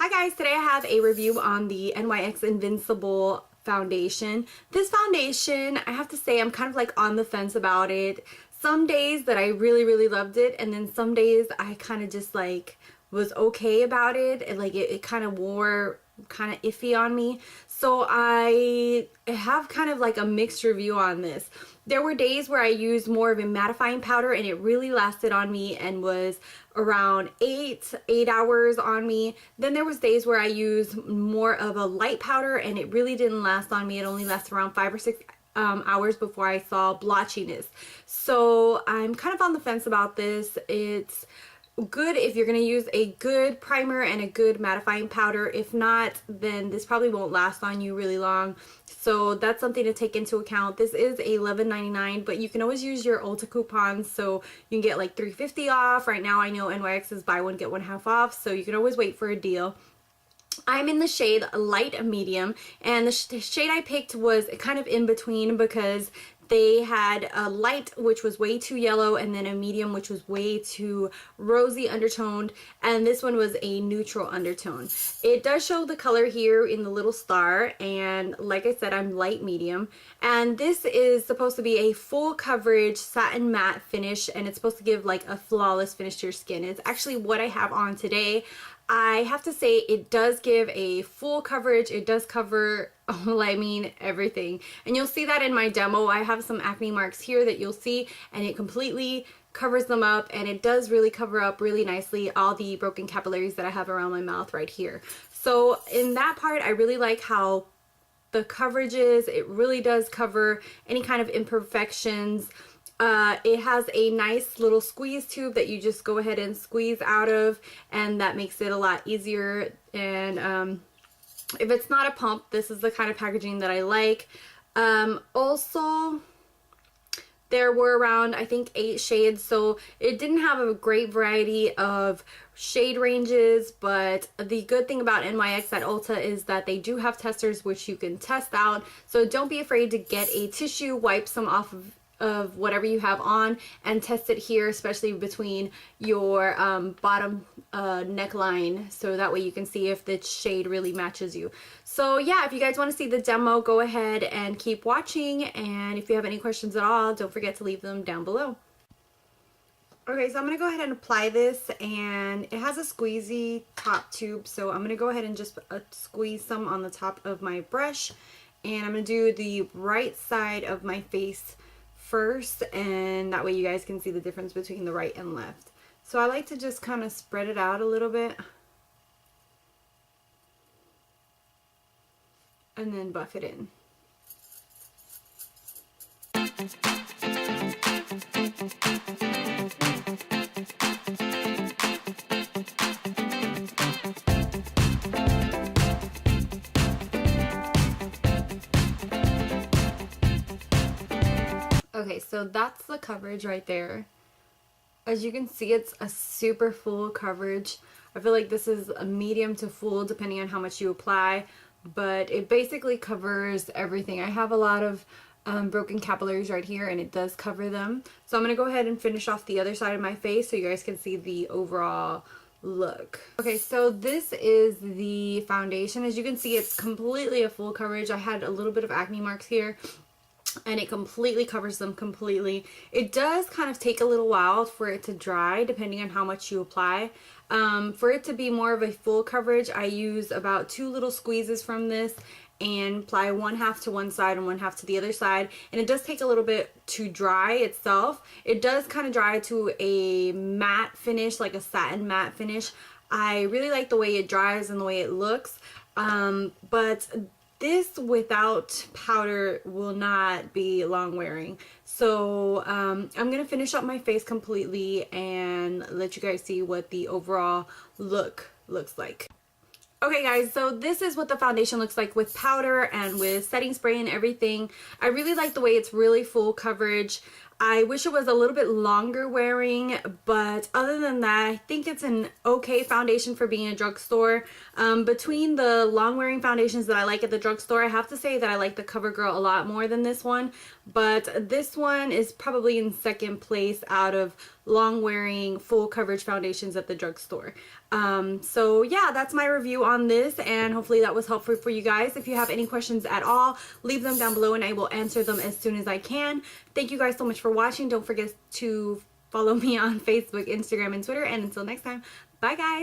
Hi guys, today I have a review on the NYX Invincible foundation. This foundation, I have to say, I'm kind of like on the fence about it. Some days that I really loved it, and then some days I kind of just like was okay about it, and like it kind of wore kind of iffy on me. So I have kind of like a mixed review on this. There were days where I used more of a mattifying powder and it really lasted on me and was around 8 hours on me. Then there was days where I used more of a light powder and it really didn't last on me. It only lasted around 5 or 6 hours before I saw blotchiness. So I'm kind of on the fence about this. It's good if you're going to use a good primer and a good mattifying powder. If not, then this probably won't last on you really long. So that's something to take into account. This is $11.99, but you can always use your Ulta coupons, so you can get like $3.50 off. Right now I know NYX is buy one get one half off, so you can always wait for a deal. I'm in the shade light medium, and the shade I picked was kind of in between because they had a light which was way too yellow and then a medium which was way too rosy undertoned, and this one was a neutral undertone. It does show the color here in the little star, and like I said, I'm light medium, and this is supposed to be a full coverage satin matte finish, and it's supposed to give like a flawless finish to your skin. It's actually what I have on today. I have to say it does give a full coverage. It does cover, well, I mean, everything. And you'll see that in my demo. I have some acne marks here that you'll see, and it completely covers them up, and it does really cover up really nicely all the broken capillaries that I have around my mouth right here. So in that part, I really like how the coverage is. It really does cover any kind of imperfections. It has a nice little squeeze tube that you just go ahead and squeeze out of, and that makes it a lot easier. And if it's not a pump, this is the kind of packaging that I like. Also, there were around, I think, 8 shades, so it didn't have a great variety of shade ranges, but the good thing about NYX at Ulta is that they do have testers which you can test out. So don't be afraid to get a tissue, wipe some off of whatever you have on, and test it here, especially between your bottom neckline, so that way you can see if the shade really matches you. So yeah, if you guys want to see the demo, go ahead and keep watching, and if you have any questions at all, don't forget to leave them down below. Okay, so I'm going to go ahead and apply this, and it has a squeezy top tube, so I'm going to go ahead and just squeeze some on the top of my brush, and I'm going to do the right side of my face first, and that way you guys can see the difference between the right and left. So I like to just kind of spread it out a little bit and then buff it in. Okay, so that's the coverage right there. As you can see, it's a super full coverage. I feel like this is a medium to full depending on how much you apply, but it basically covers everything. I have a lot of broken capillaries right here, and it does cover them. So I'm going to go ahead and finish off the other side of my face so you guys can see the overall look. Okay, so this is the foundation. As you can see, it's completely a full coverage. I had a little bit of acne marks here, and it completely covers them completely. It does kind of take a little while for it to dry depending on how much you apply. For it to be more of a full coverage, I use about 2 little squeezes from this and apply 1/2 to one side and 1/2 to the other side, and it does take a little bit to dry itself. It does kind of dry to a matte finish, like a satin matte finish. I really like the way it dries and the way it looks, but this without powder will not be long wearing. So I'm going to finish up my face completely and let you guys see what the overall look looks like. Okay guys, so this is what the foundation looks like with powder and with setting spray and everything. I really like the way it's really full coverage. I wish it was a little bit longer wearing, but other than that, I think it's an okay foundation for being a drugstore. Between the long wearing foundations that I like at the drugstore, I have to say that I like the CoverGirl a lot more than this one, but this one is probably in second place out of long wearing full coverage foundations at the drugstore. So yeah, that's my review on this, and hopefully that was helpful for you guys. If you have any questions at all, leave them down below and I will answer them as soon as I can. Thank you guys so much for watching. Don't forget to follow me on Facebook, Instagram, and Twitter, and until next time, bye guys.